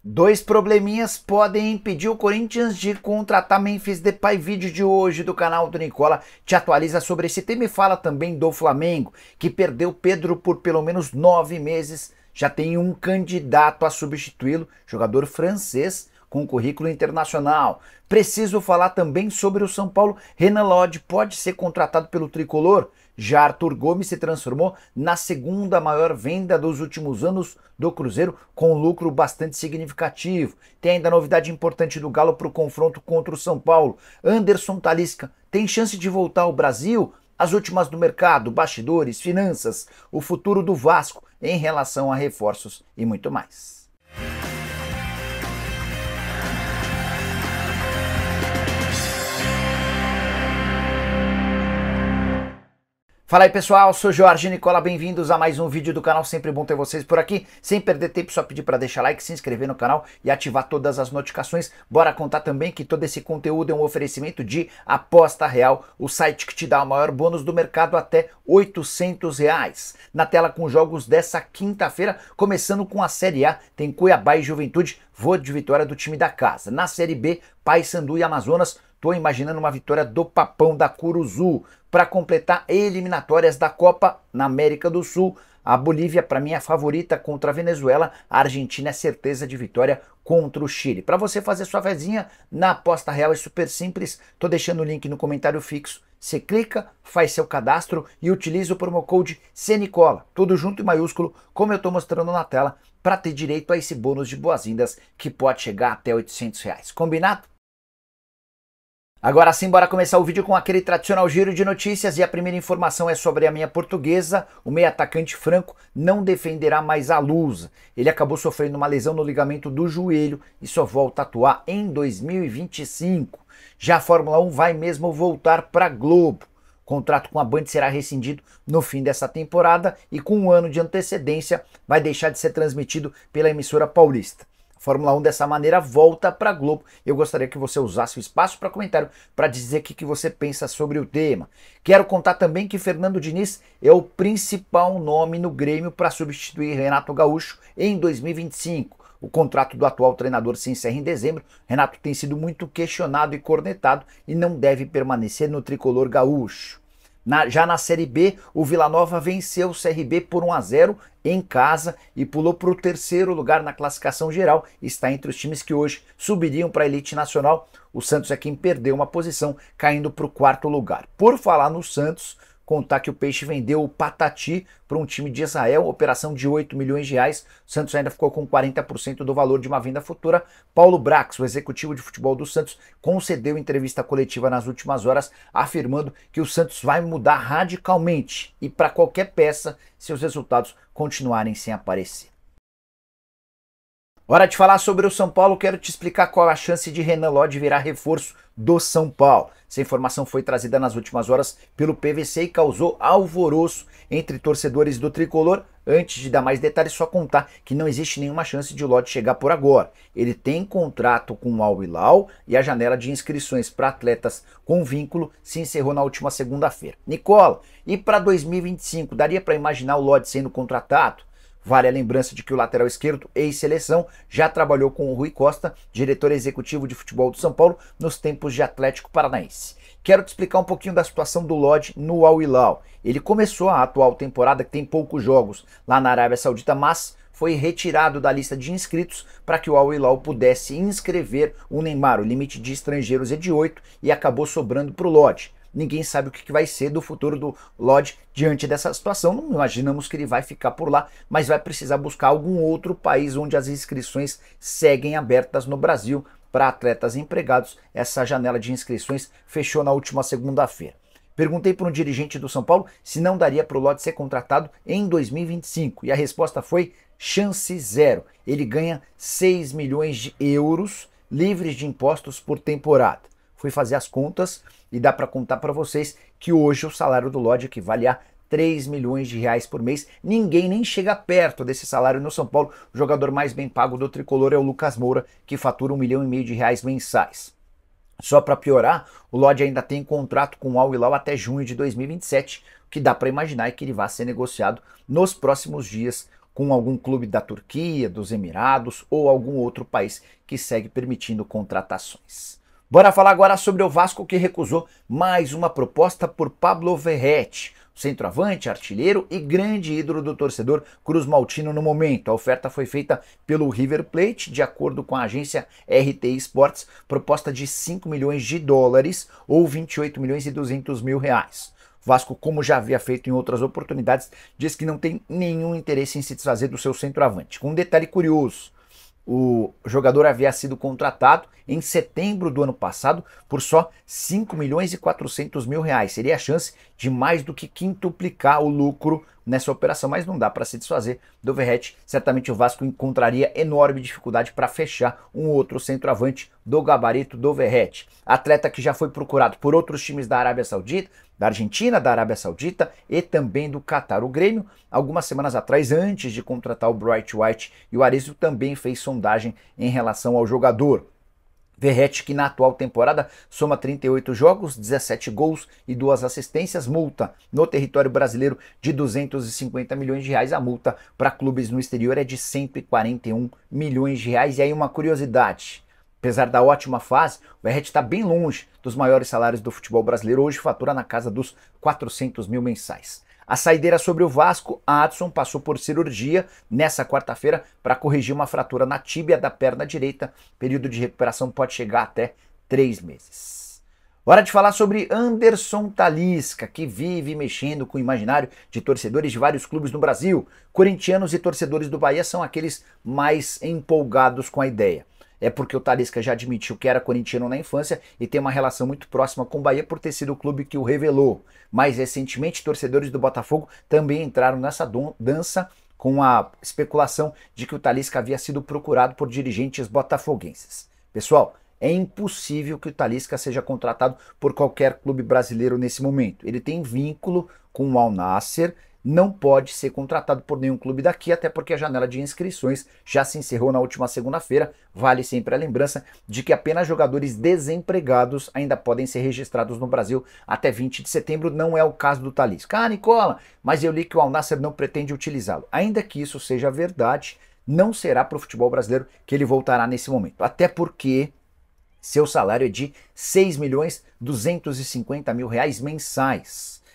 Dois probleminhas podem impedir o Corinthians de contratar Memphis Depay. Vídeo de hoje do canal do Nicola te atualiza sobre esse tema e fala também do Flamengo, que perdeu Pedro por pelo menos 9 meses. Já tem um candidato a substituí-lo, jogador francês com currículo internacional. Preciso falar também sobre o São Paulo. Renan Lodge pode ser contratado pelo Tricolor. Já Arthur Gomes se transformou na segunda maior venda dos últimos anos do Cruzeiro, com um lucro bastante significativo. Tem ainda novidade importante do Galo para o confronto contra o São Paulo. Anderson Talisca tem chance de voltar ao Brasil? As últimas do mercado, bastidores, finanças, o futuro do Vasco em relação a reforços e muito mais. Fala aí pessoal, sou Jorge Nicola, bem-vindos a mais um vídeo do canal, sempre bom ter vocês por aqui. Sem perder tempo, só pedir para deixar like, se inscrever no canal e ativar todas as notificações. Bora contar também que todo esse conteúdo é um oferecimento de Aposta Real, o site que te dá o maior bônus do mercado até R$800. Na tela com jogos dessa quinta-feira, começando com a Série A, tem Cuiabá e Juventude, vou de vitória do time da casa. Na Série B, Paysandu e Amazonas, tô imaginando uma vitória do Papão da Curuzu. Para completar eliminatórias da Copa na América do Sul, a Bolívia para mim é a favorita contra a Venezuela, a Argentina é certeza de vitória contra o Chile. Para você fazer sua fezinha na Aposta Real é super simples, tô deixando o link no comentário fixo. Você clica, faz seu cadastro e utiliza o promo code CNICOLA, tudo junto em maiúsculo, como eu estou mostrando na tela, para ter direito a esse bônus de boas-vindas que pode chegar até R$800. Combinado? Agora sim, bora começar o vídeo com aquele tradicional giro de notícias e a primeira informação é sobre a minha portuguesa. O meio atacante Franco não defenderá mais a Lusa. Ele acabou sofrendo uma lesão no ligamento do joelho e só volta a atuar em 2025. Já a Fórmula 1 vai mesmo voltar para Globo. O contrato com a Band será rescindido no fim dessa temporada e com um ano de antecedência vai deixar de ser transmitido pela emissora paulista. Fórmula 1 dessa maneira volta para a Globo. Eu gostaria que você usasse o espaço para comentário para dizer o que você pensa sobre o tema. Quero contar também que Fernando Diniz é o principal nome no Grêmio para substituir Renato Gaúcho em 2025. O contrato do atual treinador se encerra em dezembro. Renato tem sido muito questionado e cornetado e não deve permanecer no tricolor gaúcho. Já na Série B, o Vila Nova venceu o CRB por 1-0 em casa e pulou para o terceiro lugar na classificação geral. Está entre os times que hoje subiriam para a elite nacional. O Santos é quem perdeu uma posição, caindo para o quarto lugar. Por falar no Santos, contar que o Peixe vendeu o Patati para um time de Israel, operação de R$8 milhões. O Santos ainda ficou com 40% do valor de uma venda futura. Paulo Brax, o executivo de futebol do Santos, concedeu entrevista coletiva nas últimas horas, afirmando que o Santos vai mudar radicalmente e para qualquer peça se os resultados continuarem sem aparecer. Hora de falar sobre o São Paulo, quero te explicar qual é a chance de Renan Lodge virar reforço do São Paulo. Essa informação foi trazida nas últimas horas pelo PVC e causou alvoroço entre torcedores do Tricolor. Antes de dar mais detalhes, só contar que não existe nenhuma chance de o Lodge chegar por agora. Ele tem contrato com o Al Hilal e a janela de inscrições para atletas com vínculo se encerrou na última segunda-feira. Nicola, e para 2025, daria para imaginar o Lodge sendo contratado? Vale a lembrança de que o lateral esquerdo, ex-seleção, já trabalhou com o Rui Costa, diretor executivo de futebol do São Paulo, nos tempos de Atlético Paranaense. Quero te explicar um pouquinho da situação do Lodge no Al Hilal. Ele começou a atual temporada, que tem poucos jogos, lá na Arábia Saudita, mas foi retirado da lista de inscritos para que o Al Hilal pudesse inscrever o Neymar. O limite de estrangeiros é de 8 e acabou sobrando para o Lodge. Ninguém sabe o que vai ser do futuro do Lodge diante dessa situação. Não imaginamos que ele vai ficar por lá, mas vai precisar buscar algum outro país onde as inscrições seguem abertas no Brasil para atletas empregados. Essa janela de inscrições fechou na última segunda-feira. Perguntei para um dirigente do São Paulo se não daria para o Lodge ser contratado em 2025 e a resposta foi chance zero. Ele ganha 6 milhões de euros livres de impostos por temporada. Fui fazer as contas e dá para contar para vocês que hoje o salário do Lodge equivale a 3 milhões de reais por mês. Ninguém nem chega perto desse salário no São Paulo. O jogador mais bem pago do Tricolor é o Lucas Moura, que fatura 1,5 milhão de reais mensais. Só para piorar, o Lodge ainda tem contrato com o Al Hilal até junho de 2027, o que dá para imaginar que ele vai ser negociado nos próximos dias com algum clube da Turquia, dos Emirados ou algum outro país que segue permitindo contratações. Bora falar agora sobre o Vasco, que recusou mais uma proposta por Pablo Verratti, centroavante, artilheiro e grande ídolo do torcedor cruzmaltino no momento. A oferta foi feita pelo River Plate, de acordo com a agência RT Sports, proposta de 5 milhões de dólares ou 28 milhões e 200 mil reais. O Vasco, como já havia feito em outras oportunidades, diz que não tem nenhum interesse em se desfazer do seu centroavante. Com um detalhe curioso: o jogador havia sido contratado em setembro do ano passado por só 5 milhões e 400 mil reais. Seria a chance de mais do que quintuplicar o lucro nessa operação, mas não dá para se desfazer do Verratti. Certamente o Vasco encontraria enorme dificuldade para fechar um outro centroavante do gabarito do Verratti. Atleta que já foi procurado por outros times da Arábia Saudita, da Argentina, da Arábia Saudita e também do Catar. O Grêmio, algumas semanas atrás, antes de contratar o Bright White e o Arezzo, também fez sondagem em relação ao jogador. Verratti, que na atual temporada soma 38 jogos, 17 gols e 2 assistências, multa no território brasileiro de 250 milhões de reais. A multa para clubes no exterior é de 141 milhões de reais. E aí uma curiosidade: apesar da ótima fase, o Verratti está bem longe dos maiores salários do futebol brasileiro. Hoje fatura na casa dos 400 mil mensais. A saideira sobre o Vasco: Adson passou por cirurgia nessa quarta-feira para corrigir uma fratura na tíbia da perna direita. O período de recuperação pode chegar até 3 meses. Hora de falar sobre Anderson Talisca, que vive mexendo com o imaginário de torcedores de vários clubes no Brasil. Corintianos e torcedores do Bahia são aqueles mais empolgados com a ideia. É porque o Talisca já admitiu que era corintiano na infância e tem uma relação muito próxima com o Bahia por ter sido o clube que o revelou. Mais recentemente, torcedores do Botafogo também entraram nessa dança com a especulação de que o Talisca havia sido procurado por dirigentes botafoguenses. Pessoal, é impossível que o Talisca seja contratado por qualquer clube brasileiro nesse momento. Ele tem vínculo com o Al Nassr, não pode ser contratado por nenhum clube daqui, até porque a janela de inscrições já se encerrou na última segunda-feira. Vale sempre a lembrança de que apenas jogadores desempregados ainda podem ser registrados no Brasil até 20 de setembro. Não é o caso do Talisca. Ah, Nicola, mas eu li que o Al Nassr não pretende utilizá-lo. Ainda que isso seja verdade, não será para o futebol brasileiro que ele voltará nesse momento. Até porque seu salário é de 6 milhões 250 mil reais mensais.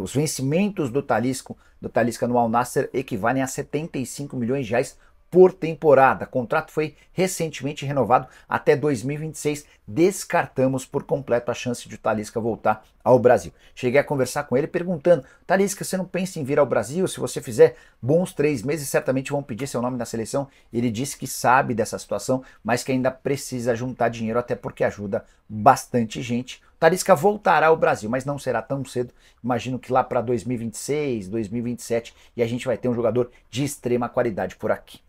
Os vencimentos do Talisca no Al Nassr equivalem a 75 milhões de reais por temporada. O contrato foi recentemente renovado até 2026. Descartamos por completo a chance de o Talisca voltar ao Brasil. Cheguei a conversar com ele perguntando: Talisca, você não pensa em vir ao Brasil? Se você fizer bons 3 meses, certamente vão pedir seu nome na seleção. Ele disse que sabe dessa situação, mas que ainda precisa juntar dinheiro, até porque ajuda bastante gente. O Talisca voltará ao Brasil, mas não será tão cedo. Imagino que lá para 2026, 2027, e a gente vai ter um jogador de extrema qualidade por aqui.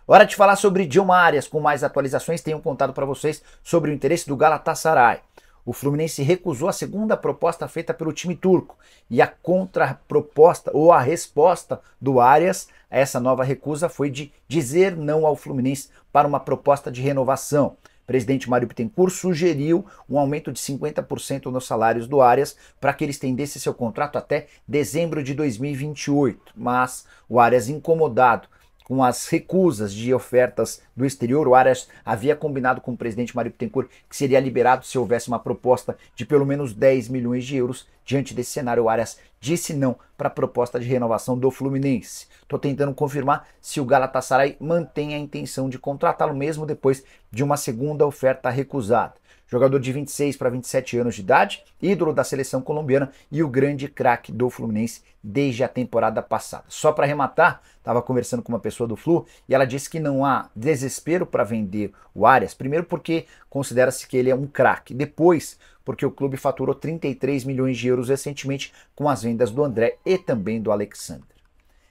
Hora de falar sobre Dilma Arias. Com mais atualizações, tenho contado para vocês sobre o interesse do Galatasaray. O Fluminense recusou a segunda proposta feita pelo time turco, e a contraproposta ou a resposta do Arias a essa nova recusa foi de dizer não ao Fluminense para uma proposta de renovação. O presidente Mário Bittencourt sugeriu um aumento de 50% nos salários do Arias para que ele estendesse seu contrato até dezembro de 2028, mas o Arias, incomodado com as recusas de ofertas do exterior, o Arias havia combinado com o presidente Mário Bittencourt que seria liberado se houvesse uma proposta de pelo menos 10 milhões de euros. Diante desse cenário, o Arias disse não para a proposta de renovação do Fluminense. Estou tentando confirmar se o Galatasaray mantém a intenção de contratá-lo mesmo depois de uma segunda oferta recusada. Jogador de 26 para 27 anos de idade, ídolo da seleção colombiana e o grande craque do Fluminense desde a temporada passada. Só para arrematar, estava conversando com uma pessoa do Flu e ela disse que não há desespero para vender o Arias, primeiro porque considera-se que ele é um craque, depois porque o clube faturou 33 milhões de euros recentemente com as vendas do André e também do Alexandre.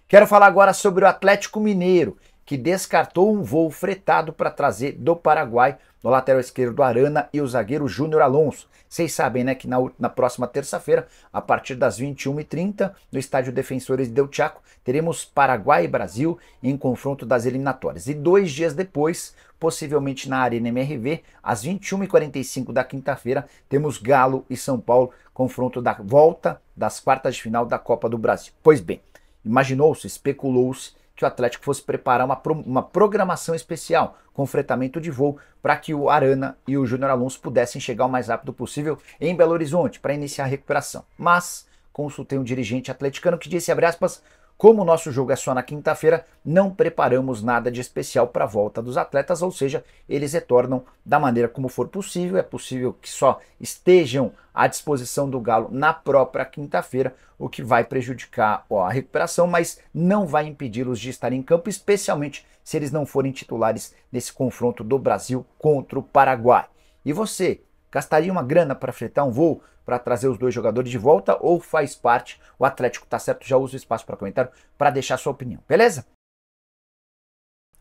Quero falar agora sobre o Atlético Mineiro, que descartou um voo fretado para trazer do Paraguai o lateral esquerdo Arana e o zagueiro Júnior Alonso. Vocês sabem, né, que na próxima terça-feira, a partir das 21h30, no estádio Defensores del Chaco, teremos Paraguai e Brasil em confronto das eliminatórias. E 2 dias depois, possivelmente na Arena MRV, às 21h45 da quinta-feira, temos Galo e São Paulo, confronto da volta das quartas de final da Copa do Brasil. Pois bem, Imaginou-se, especulou-se que o Atlético fosse preparar uma programação especial com fretamento de voo para que o Arana e o Júnior Alonso pudessem chegar o mais rápido possível em Belo Horizonte para iniciar a recuperação. Mas consultei um dirigente atleticano que disse, abre aspas, como o nosso jogo é só na quinta-feira, não preparamos nada de especial para a volta dos atletas, ou seja, eles retornam da maneira como for possível. É possível que só estejam à disposição do Galo na própria quinta-feira, o que vai prejudicar a recuperação, mas não vai impedi-los de estar em campo, especialmente se eles não forem titulares nesse confronto do Brasil contra o Paraguai. E você, gastaria uma grana para fretar um voo para trazer os dois jogadores de volta ou faz parte? O Atlético tá certo, já usa o espaço para comentário para deixar sua opinião, beleza?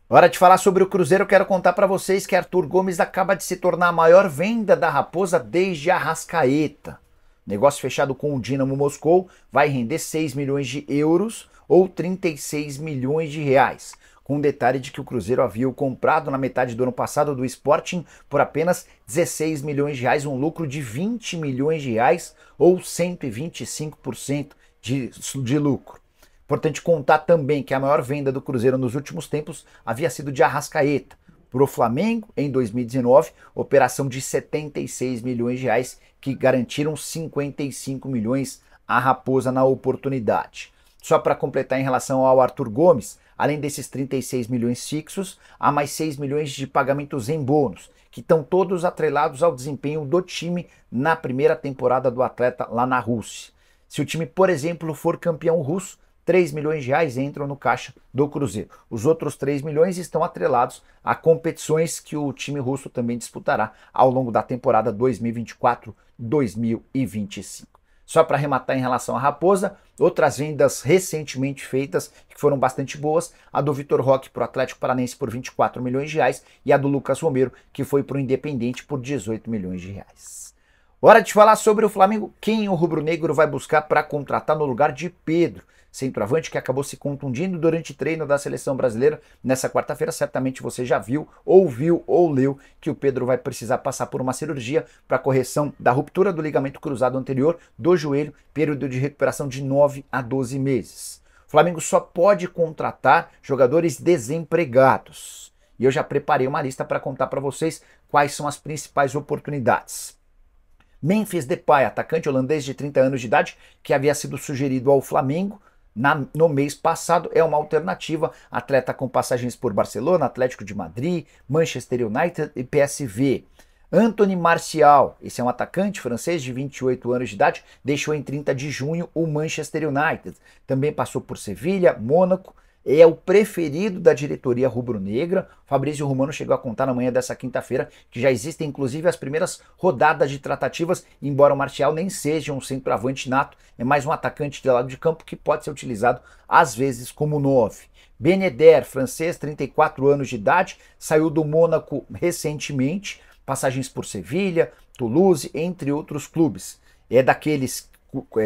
Hora de falar sobre o Cruzeiro. Eu quero contar para vocês que Arthur Gomes acaba de se tornar a maior venda da Raposa desde Arrascaeta. Negócio fechado com o Dinamo Moscou vai render 6 milhões de euros ou 36 milhões de reais. Com o detalhe de que o Cruzeiro havia o comprado na metade do ano passado do Sporting por apenas 16 milhões de reais, um lucro de 20 milhões de reais ou 125% de lucro. Importante contar também que a maior venda do Cruzeiro nos últimos tempos havia sido de Arrascaeta para o Flamengo em 2019, operação de 76 milhões de reais que garantiram 55 milhões à Raposa na oportunidade. Só para completar em relação ao Arthur Gomes, além desses 36 milhões fixos, há mais 6 milhões de pagamentos em bônus, que estão todos atrelados ao desempenho do time na primeira temporada do atleta lá na Rússia. Se o time, por exemplo, for campeão russo, 3 milhões de reais entram no caixa do Cruzeiro. Os outros 3 milhões estão atrelados a competições que o time russo também disputará ao longo da temporada 2024-2025. Só para arrematar em relação à Raposa, outras vendas recentemente feitas, que foram bastante boas, a do Vitor Roque para o Atlético Paranaense por 24 milhões de reais e a do Lucas Romero, que foi para o Independente por 18 milhões de reais. Hora de falar sobre o Flamengo, quem o rubro-negro vai buscar para contratar no lugar de Pedro, centroavante que acabou se contundindo durante o treino da seleção brasileira nessa quarta-feira. Certamente você já viu ou leu que o Pedro vai precisar passar por uma cirurgia para correção da ruptura do ligamento cruzado anterior do joelho, período de recuperação de 9 a 12 meses. O Flamengo só pode contratar jogadores desempregados. E eu já preparei uma lista para contar para vocês quais são as principais oportunidades. Memphis Depay, atacante holandês de 30 anos de idade, que havia sido sugerido ao Flamengo no mês passado, é uma alternativa. Atleta com passagens por Barcelona, Atlético de Madrid, Manchester United e PSV. Anthony Martial, esse é um atacante francês de 28 anos de idade, deixou em 30 de junho o Manchester United. Também passou por Sevilha, Mônaco, é o preferido da diretoria rubro-negra. Fabrício Romano chegou a contar na manhã dessa quinta-feira que já existem inclusive as primeiras rodadas de tratativas, embora o Martial nem seja um centroavante nato, é mais um atacante de lado de campo que pode ser utilizado às vezes como 9. Ben Yedder, francês, 34 anos de idade, saiu do Mônaco recentemente, passagens por Sevilha, Toulouse, entre outros clubes. É daqueles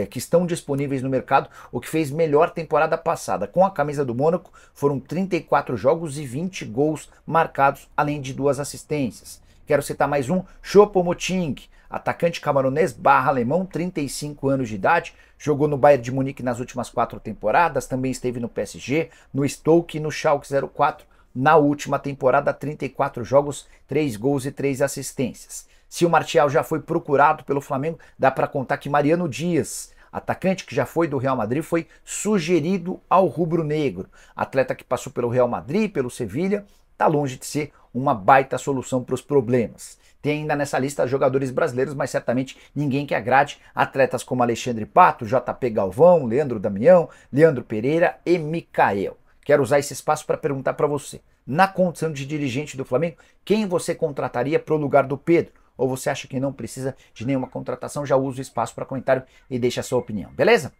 que estão disponíveis no mercado, o que fez melhor temporada passada. Com a camisa do Mônaco, foram 34 jogos e 20 gols marcados, além de 2 assistências. Quero citar mais um, Choupo-Moting, atacante camaronês /alemão, 35 anos de idade, jogou no Bayern de Munique nas últimas 4 temporadas, também esteve no PSG, no Stoke e no Schalke 04. Na última temporada, 34 jogos, 3 gols e 3 assistências. Se o Martial já foi procurado pelo Flamengo, dá para contar que Mariano Dias, atacante que já foi do Real Madrid, foi sugerido ao rubro-negro. Atleta que passou pelo Real Madrid, pelo Sevilha, está longe de ser uma baita solução para os problemas. Tem ainda nessa lista jogadores brasileiros, mas certamente ninguém que agrade atletas como Alexandre Pato, JP Galvão, Leandro Damião, Leandro Pereira e Micael. Quero usar esse espaço para perguntar para você, na condição de dirigente do Flamengo, quem você contrataria para o lugar do Pedro? Ou você acha que não precisa de nenhuma contratação? Já usa o espaço para comentário e deixa a sua opinião, beleza?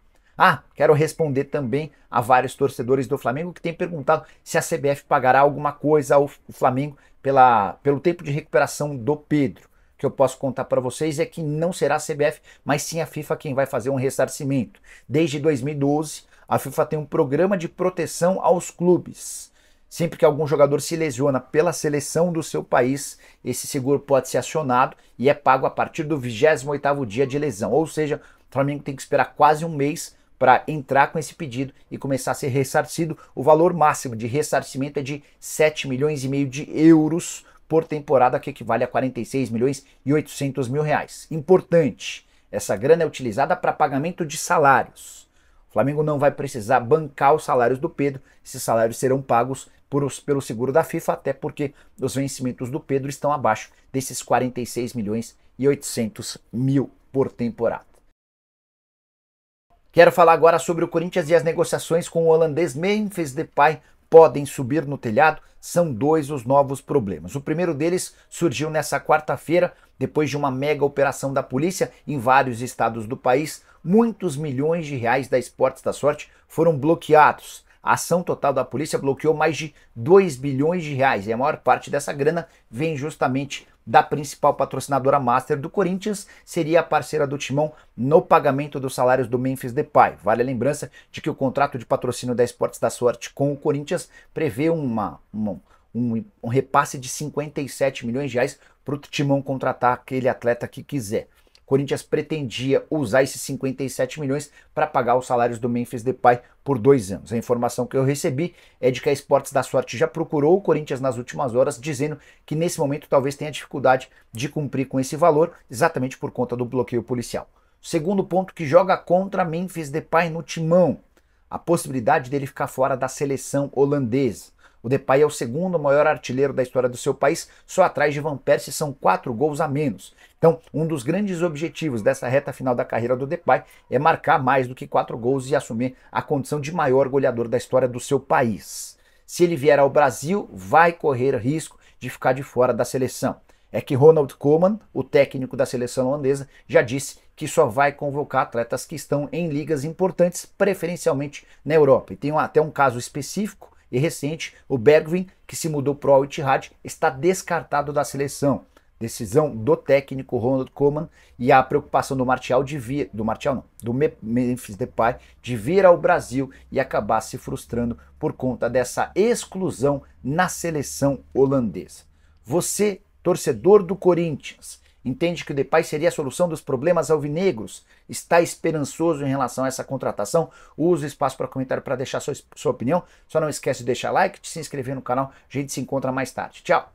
Quero responder também a vários torcedores do Flamengo que têm perguntado se a CBF pagará alguma coisa ao Flamengo pelo tempo de recuperação do Pedro. O que eu posso contar para vocês é que não será a CBF, mas sim a FIFA quem vai fazer um ressarcimento. Desde 2012, a FIFA tem um programa de proteção aos clubes. Sempre que algum jogador se lesiona pela seleção do seu país, esse seguro pode ser acionado e é pago a partir do 28º dia de lesão. Ou seja, o Flamengo tem que esperar quase um mês para entrar com esse pedido e começar a ser ressarcido. O valor máximo de ressarcimento é de 7 milhões e meio de euros por temporada, que equivale a 46 milhões e 800 mil reais. Importante, essa grana é utilizada para pagamento de salários. O Flamengo não vai precisar bancar os salários do Pedro, esses salários serão pagos pelo seguro da FIFA, até porque os vencimentos do Pedro estão abaixo desses 46 milhões e 800 mil por temporada. Quero falar agora sobre o Corinthians e as negociações com o holandês Memphis Depay podem subir no telhado. São dois os novos problemas. O primeiro deles surgiu nessa quarta-feira, depois de uma mega operação da polícia em vários estados do país. Muitos milhões de reais da Esportes da Sorte foram bloqueados. A ação total da polícia bloqueou mais de 2 bilhões de reais e a maior parte dessa grana vem justamente da principal patrocinadora master do Corinthians, seria a parceira do Timão no pagamento dos salários do Memphis Depay. Vale a lembrança de que o contrato de patrocínio da Esportes da Sorte com o Corinthians prevê um repasse de 57 milhões de reais para o Timão contratar aquele atleta que quiser. O Corinthians pretendia usar esses 57 milhões para pagar os salários do Memphis Depay por 2 anos. A informação que eu recebi é de que a Esportes da Sorte já procurou o Corinthians nas últimas horas, dizendo que nesse momento talvez tenha dificuldade de cumprir com esse valor, exatamente por conta do bloqueio policial. Segundo ponto que joga contra Memphis Depay no Timão, a possibilidade dele ficar fora da seleção holandesa. O Depay é o segundo maior artilheiro da história do seu país, só atrás de Van Persie, são 4 gols a menos. Então, um dos grandes objetivos dessa reta final da carreira do Depay é marcar mais do que 4 gols e assumir a condição de maior goleador da história do seu país. Se ele vier ao Brasil, vai correr risco de ficar de fora da seleção. É que Ronald Koeman, o técnico da seleção holandesa, já disse que só vai convocar atletas que estão em ligas importantes, preferencialmente na Europa. E tem até um caso específico e recente, o Bergwijn, que se mudou para o Al Ittihad, está descartado da seleção. Decisão do técnico Ronald Koeman e a preocupação do Memphis Depay de vir ao Brasil e acabar se frustrando por conta dessa exclusão na seleção holandesa. Você, torcedor do Corinthians, entende que o Depay seria a solução dos problemas alvinegros? Está esperançoso em relação a essa contratação? Use o espaço para comentário para deixar sua opinião. Só não esquece de deixar like, de se inscrever no canal. A gente se encontra mais tarde. Tchau!